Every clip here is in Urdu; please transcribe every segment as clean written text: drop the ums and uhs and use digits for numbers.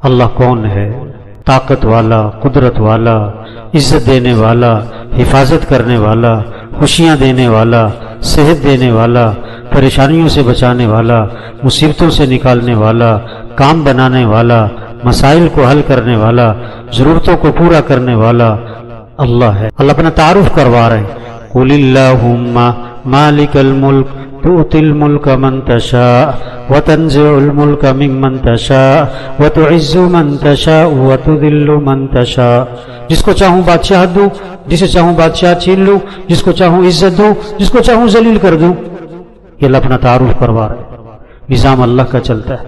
اللہ کون ہے؟ طاقت والا، قدرت والا، عزت دینے والا، حفاظت کرنے والا، خوشیاں دینے والا، صحت دینے والا، پریشانیوں سے بچانے والا، مصیبتوں سے نکالنے والا، کام بنانے والا، مسائل کو حل کرنے والا، ضرورتوں کو پورا کرنے والا اللہ ہے۔ اللہ اپنا تعارف کروا رہے ہیں، قُلِ اللَّهُمَّ مَالِكَ الْمُلْكِ تُؤْتِي الْمُلْكَ مَنْ تَشَاءُ وَتَنزِعُ الْمُلْكَ مِمَّنْ تَشَاءُ وَتُعِزُّ مَنْ تَشَاءُ وَتُذِلُّ مَنْ تَشَاءُ۔ جس کو چاہوں بادشاہ دوں، جسے چاہوں بادشاہ چھین لوں، جس کو چاہوں عزت دوں، جس کو چاہوں ذلیل کر دوں۔ یہ اللہ اپنا تعارف کروا رہے ہیں۔ نظام اللہ کا چلتا ہے،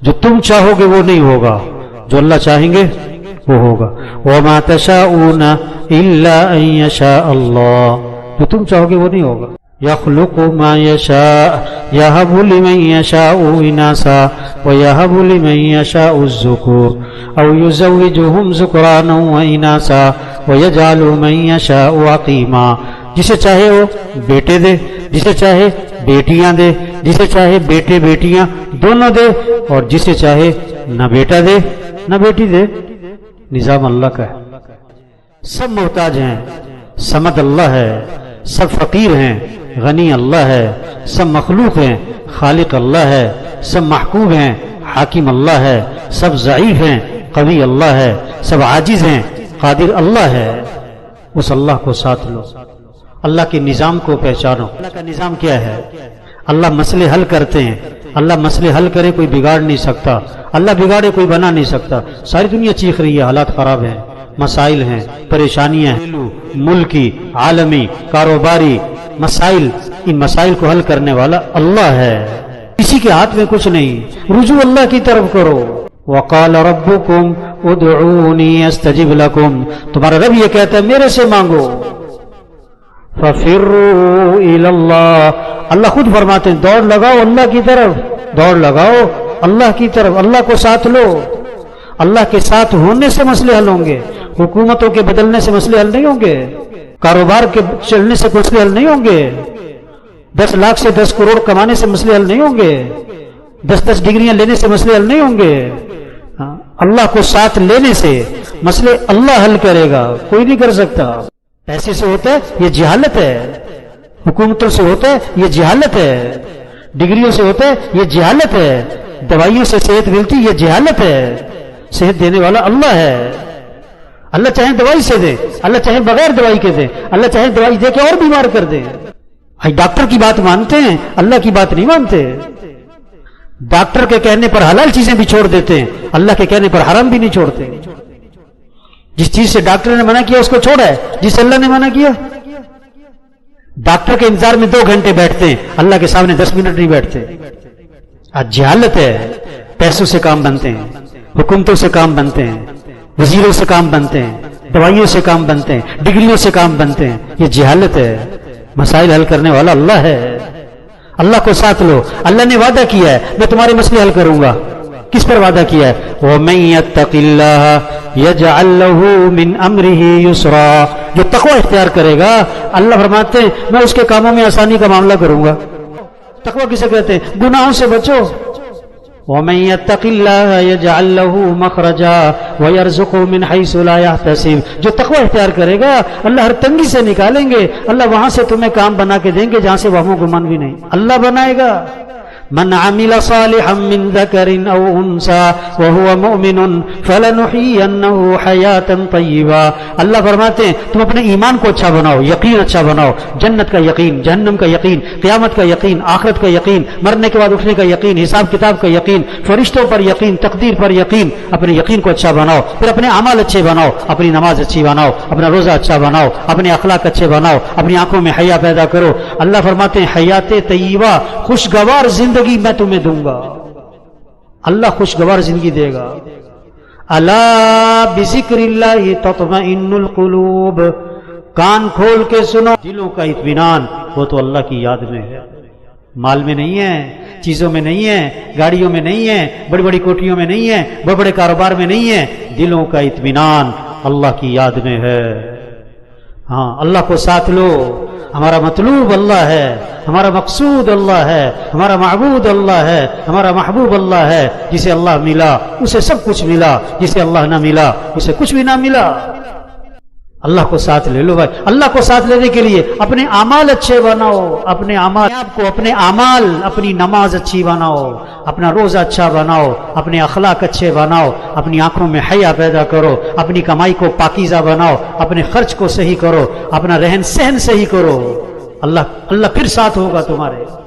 جو تم چاہو گے وہ نہیں ہوگا، جو اللہ چاہیں گے وہ ہوگا۔ وَمَا تَشَاءُونَ إِلَّا أَن يَشَاءَ اللَّهُ، جو تم چاہو گے وہ نہیں ہوگا۔ يَخْلُقُ مَا يَشَاءُ يَهَبُ لِمَن يَشَاءُ إِنَاثًا وَيَهَبُ لِمَن يَشَاءُ الذُّكُورَ أَوْ يُزَوِّجُهُمْ ذُكْرَانًا وَإِنَاثًا وَيَجْعَلُ مَن يَشَاءُ عَقِيمًا۔ جسے چاہے وہ بیٹے دے، جسے چاہے بیٹیاں دے، جسے چاہے بیٹے بیٹیاں دونوں دے، اور جسے چاہے نہ بیٹا دے نہ بیٹی دے۔ نظام اللہ کا ہے۔ سب محتاج ہیں، صمد اللہ ہے، سب فقیر ہیں، غنی اللہ ہے، سب مخلوق ہیں، خالق اللہ ہے، سب محکوم ہیں، حاکم اللہ ہے، سب ضعیف ہیں، قوی اللہ ہے، سب عاجز ہیں، قادر اللہ ہے۔ اس اللہ کو ساتھ لو، اللہ کے نظام کو پہچانو۔ اللہ کا نظام کیا ہے؟ اللہ مسئلے حل کرتے ہیں۔ اللہ مسئلے حل کرے کوئی بگاڑ نہیں سکتا، اللہ بگاڑے کوئی بنا نہیں سکتا۔ ساری دنیا چیخ رہی ہے، حالات خراب ہیں، مسائل ہیں، پریشانیاں ہیں، ملکی، عالمی، کاروباری مسائل، ان مسائل کو حل کرنے والا اللہ ہے۔ کسی کے ہاتھ میں کچھ نہیں، رجوع اللہ کی طرف کرو۔ وَقَالَ رَبُّكُمْ اُدْعُونِي أَسْتَجِبْ لَكُمْ، تمہارا رب یہ کہتا ہے میرے سے مانگو۔ فَفِرُّوا إِلَى اللَّهِ، اللہ خود فرماتے ہیں دوڑ لگاؤ اللہ کی طرف، دوڑ لگاؤ اللہ کی طرف، اللہ کو ساتھ لو۔ اللہ کے ساتھ ہونے سے مسئلے حل ہوں گے، حکومتوں کے بدلنے سے مسئلے حل نہیں ہوں گے، کاروبار کے چلنے سے مسئلے حل نہیں ہوں گے، 10 لاکھ سے 10 کروڑ کمانے سے مسئلے حل نہیں ہوں گے، 10 ڈگریاں لینے سے مسئلے حل نہیں ہوں گے۔ اللہ کو ساتھ لینے سے مسئلے اللہ حل کرے گا، کوئی نہیں کر سکتا۔ پیسے سے ہوتا ہے یہ جہالت ہے، حکومتوں سے ہوتا ہے یہ جہالت ہے، ڈگریوں سے ہوتا ہے یہ جہالت ہے، دوائیوں سے صحت ملتی یہ جہالت ہے۔ صحت دینے والا اللہ ہے۔ اللہ چاہے دوائی سے دے، اللہ چاہے بغیر دوائی کے دے، اللہ چاہے دوائی دے کے اور بیمار کر دے۔ ڈاکٹر کی بات مانتے ہیں، اللہ کی بات نہیں مانتے۔ ڈاکٹر کے کہنے پر حلال چیزیں بھی چھوڑ دیتے ہیں، اللہ کے کہنے پر حرام بھی نہیں چھوڑتے۔ جس چیز سے ڈاکٹر نے منع کیا اس کو چھوڑا ہے، جس سے اللہ نے منع کیا۔ ڈاکٹر کے انتظار میں 2 گھنٹے بیٹھتے ہیں، اللہ کے سامنے 10 منٹ نہیں بیٹھتے۔ آج جہالت ہے، پیسوں سے کام بنتے ہیں، حکومتوں سے کام بنتے ہیں، وزیروں سے کام بنتے ہیں، دوائیوں سے کام بنتے ہیں، ڈگریوں سے کام بنتے ہیں، یہ جہالت ہے۔ مسائل حل کرنے والا اللہ ہے، اللہ کو ساتھ لو۔ اللہ نے وعدہ کیا ہے میں تمہارے مسئلے حل کروں گا۔ کس پر وعدہ کیا ہے؟ وَمَن يَتَّقِ اللَّهَ يَجْعَل لَّهُ مِنْ أَمْرِهِ يُسْرًا، جو تقوی اختیار کرے گا اللہ فرماتے ہیں میں اس کے کاموں میں آسانی کا معاملہ کروں گا۔ تقوی کسے کہتے ہیں؟ گناہوں سے بچو۔ وَمَن يَتَّقِ اللَّهَ يَجْعَل لَّهُ مَخْرَجًا وَيَرْزُقْهُ مِنْ حَيْثُ لَا يَحْتَسِبُ، جو تقوی اختیار کرے گا اللہ ہر تنگی سے نکالیں گے، اللہ وہاں سے تمہیں کام بنا کے دیں گے جہاں سے وہم و گمان بھی نہیں، اللہ بنائے گا۔ من عمل صالحا من ذكر او انثى وهو مؤمن فلنحيينه حياة طيبة، اللہ فرماتے ہیں تم اپنے ایمان کو اچھا بناؤ، یقین اچھا بناؤ، جنت کا یقین، جہنم کا یقین، قیامت کا یقین، آخرت کا یقین، مرنے کے بعد اٹھنے کا یقین، حساب کتاب کا یقین، فرشتوں پر یقین، تقدیر پر یقین۔ اپنے یقین کو اچھا بناؤ، پھر اپنے اعمال اچھے بناؤ، اپنی نماز اچھی بناؤ، اپنا روزہ اچھا بناؤ، اپنے اخلاق اچھے بناؤ، اپنی آنکھوں میں حیا پیدا کرو۔ اللہ فرماتے ہیں حیات طیبہ، خوشگوار زندگی میں تمہیں دوں گا۔ اللہ خوشگوار زندگی دے گا۔ الا بذکر اللہ تطمئن القلوب، کان کھول کے سنو، دلوں کا اطمینان وہ تو اللہ کی یاد میں ہے، مال میں نہیں ہے، چیزوں میں نہیں ہے، گاڑیوں میں نہیں ہے، بڑی بڑی کوٹھیوں میں نہیں ہے، بڑے بڑے کاروبار میں نہیں ہے، دلوں کا اطمینان اللہ کی یاد میں ہے۔ ہاں اللہ کو ساتھ لو، ہمارا مطلوب اللہ ہے، ہمارا مقصود اللہ ہے، ہمارا معبود اللہ ہے، ہمارا محبوب اللہ ہے۔ جسے اللہ ملا اسے سب کچھ ملا، جسے اللہ نہ ملا اسے کچھ بھی نہ ملا۔ اللہ کو ساتھ لے لو بھائی۔ اللہ کو ساتھ لینے کے لیے اپنے اعمال اچھے بناؤ، اپنے اعمال آپ کو اپنے اعمال، اپنی نماز اچھی بناؤ، اپنا روزہ اچھا بناؤ، اپنے اخلاق اچھے بناؤ، اپنی آنکھوں میں حیا پیدا کرو، اپنی کمائی کو پاکیزہ بناؤ، اپنے خرچ کو صحیح کرو، اپنا رہن سہن صحیح کرو۔ اللہ پھر ساتھ ہوگا تمہارے۔